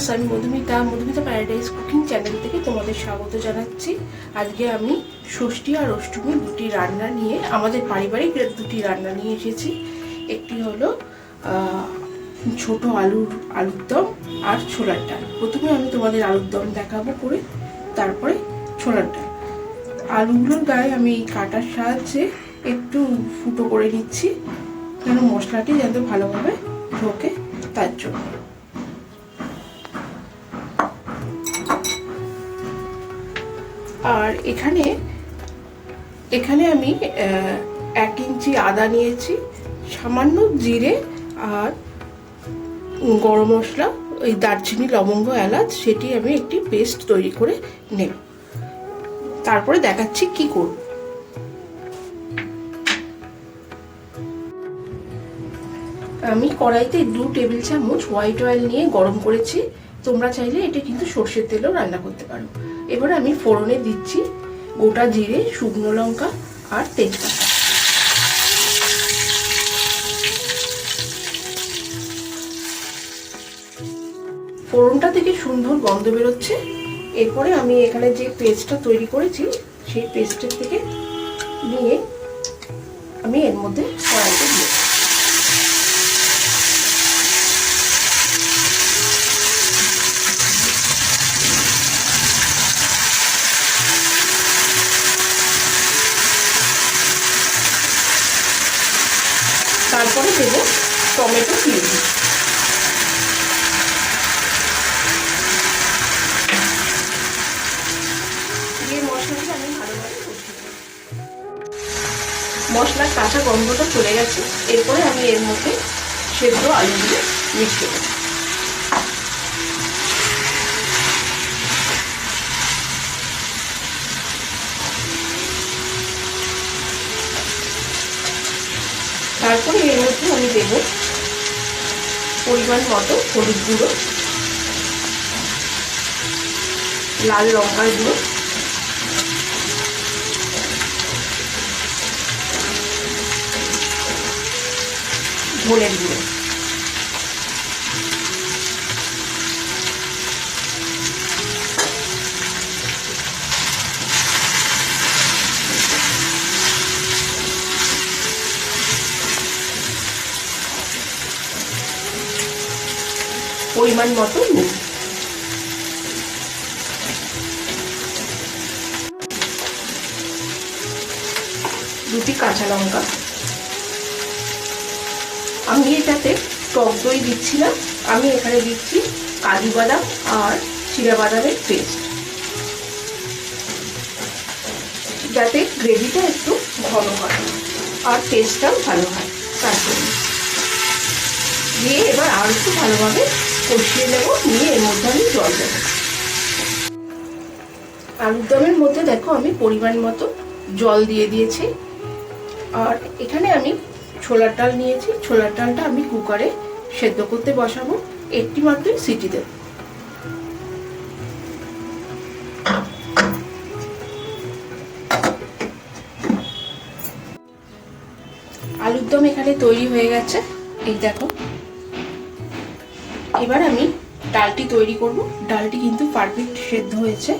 Friends, আমি Madhumita paradise cooking channel থেকে তোমাদের স্বাগত জানাচ্ছি। আজকে আমি ষষ্ঠী আর অষ্টমী দুটি রান্না নিয়ে, আমাদের পারিবারিক দুটি রান্না নিয়ে এসেছি। একটি হলো ছোট আলুর দম আর ছোলার ডাল। প্রথমে আমি তোমাদের আলুর দম দেখাবো করে, তারপরে ছোলার ডাল। আলুগুলোর গায়ে আমি কাটার সাহায্যে একটু ফুটো করে নিচ্ছি, যেন মশলাটি যাতে ভালোভাবে ঢোকে তার জন্য। আর এখানে আমি 1 ইঞ্চি আদা নিয়েছি, সামান্য জিরে আর গরম মশলা, ওই দারচিনি, লবঙ্গ, এলাচ, সেটি আমি একটি পেস্ট তৈরি করে নেব। তারপরে দেখাচ্ছি কি করব। আমি কড়াইতে 2 টেবিল চামচ হোয়াইট অয়েল নিয়ে গরম করেছি। তোমরা চাইলে এটা কিন্তু সর্ষের তেলেও রান্না করতে পারো। এবারে আমি ফোড়নে দিচ্ছি গোটা জিরে, শুকনো লঙ্কা আর তেজপাতা। ফোড়নটা থেকে সুন্দর গন্ধ বেরোচ্ছে। এরপরে আমি এখানে যে পেস্টটা তৈরি করেছি সেই পেস্টের থেকে নিয়ে আমি এর মধ্যে কড়াইতে দিয়ে তারপরে দেব টমেটো পিউরি। দিয়ে মশলাটা আমি ভালোভাবে কষিয়ে দেব। মশলার কাঁচা গন্ধটা চলে গেছে। এরপরে আমি এর মধ্যে সেদ্ধ আলুগুলো মিশিয়ে দেব। তারপরে এর মধ্যে আমি দেব পরিমাণ মতো হলুদ গুঁড়ো, লাল লঙ্কার গুঁড়ো, ধনের গুঁড়ো। পরিমাণ মতো নুন। দুটি কাঁচা লঙ্কা। আমি এটাতে টক দই দিচ্ছি না, আমি এখানে দিচ্ছি কাজু বাদাম আর চিনা বাদামের পেস্ট, যাতে গ্রেভিটা একটু ঘন হয় আর টেস্টটাও ভালো হয়। তার জন্য দিয়ে এবার আর একটু ভালোভাবে কষিয়ে নেব। নিয়ে এর মধ্যে আমি জল দেব। আলুর দমের মধ্যে দেখো আমি পরিমাণ মতো জল দিয়ে দিয়েছি। আর এখানে আমি ছোলার ডাল নিয়েছি। ছোলার ডালটা আমি কুকারে সেদ্ধ করতে বসাবো। একটি মাত্রই সিটি দেব। আলুর দম এখানে তৈরি হয়ে গেছে, এই দেখো। এবার আমি ডালটি তৈরি করব। ডালটি কিন্তু পারফেক্ট সেদ্ধ হয়েছে।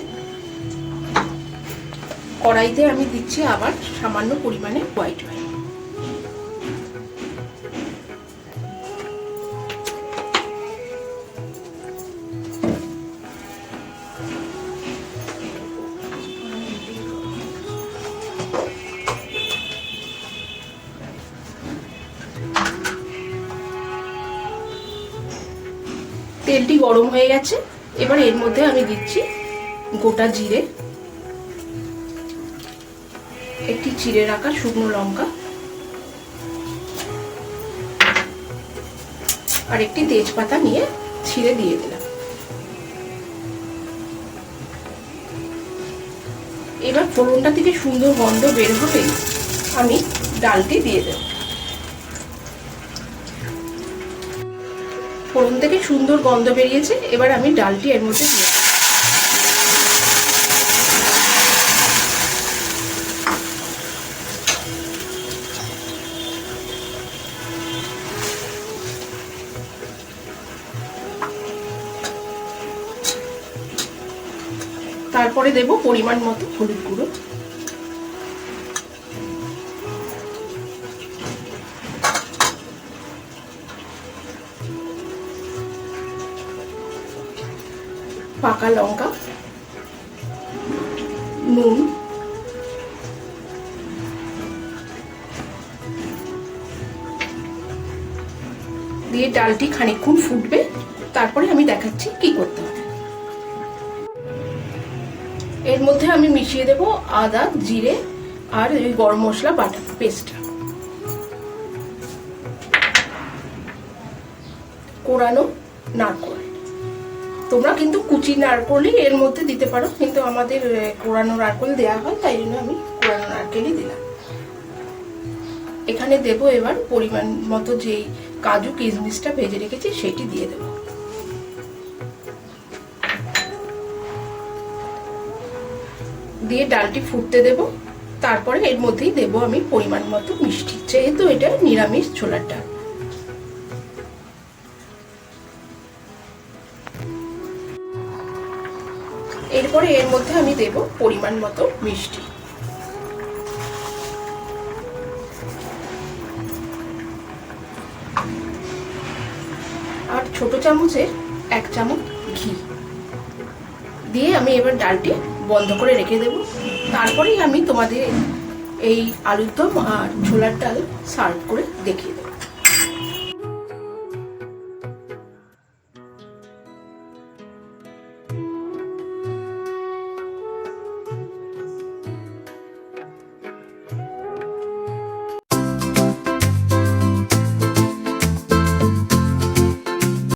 কড়াইতে আমি দিচ্ছি আবার সামান্য পরিমাণে হোয়াইট অয়েল। তেলটি গরম হয়ে গেছে। এবার এর মধ্যে আমি দিচ্ছি গোটা জিরে, একটি চিড়ে রাখা শুকনো লঙ্কা আর একটি তেজপাতা নিয়ে ছিঁড়ে দিয়ে দিলাম। এবার ফোড়নটা থেকে সুন্দর গন্ধ বের হলে আমি ডালটি দিয়ে দেব। ফোড়ন থেকে সুন্দর গন্ধ বেরিয়েছে। এবার আমি ডালটি এর মধ্যে দিয়ে দেব। তারপরে দেব পরিমাণ মতো হলুদ গুঁড়ো, পাকা লঙ্কা, নুন, দিয়ে ডালটি খানিকক্ষণ ফুটবে, তারপরে আমি দেখাচ্ছি কি করতে হবে। এর মধ্যে আমি মিশিয়ে দেব আদা, জিরে আর এই গরম মশলা বাটা পেস্টটা, কোরানো নারকোল। তোমরা কিন্তু কুচি নারকোলই এর মধ্যে দিতে পারো, কিন্তু আমাদের কোরানো নারকোল দেওয়া হয়, তাই জন্য আমি কোরানো নারকেলই দিলাম। এখানে দেব এবার পরিমাণ মতো যেই কাজু কিশমিশটা ভেজে রেখেছি সেটি দিয়ে দেব। দিয়ে ডালটি ফুটতে দেব, তারপরে এর মধ্যেই দেব আমি পরিমাণ মতো মিষ্টি, যেহেতু এটা নিরামিষ ছোলার ডাল। এরপরে এর মধ্যে আমি দেব পরিমাণ মতো মিষ্টি, আর ছোট চামচের 1 চামচ ঘি দিয়ে আমি এবার ডালটি বন্ধ করে রেখে দেব। তারপরেই আমি তোমাদের এই আলুর দম আর ছোলার ডাল সার্ভ করে দেখিয়ে দেব।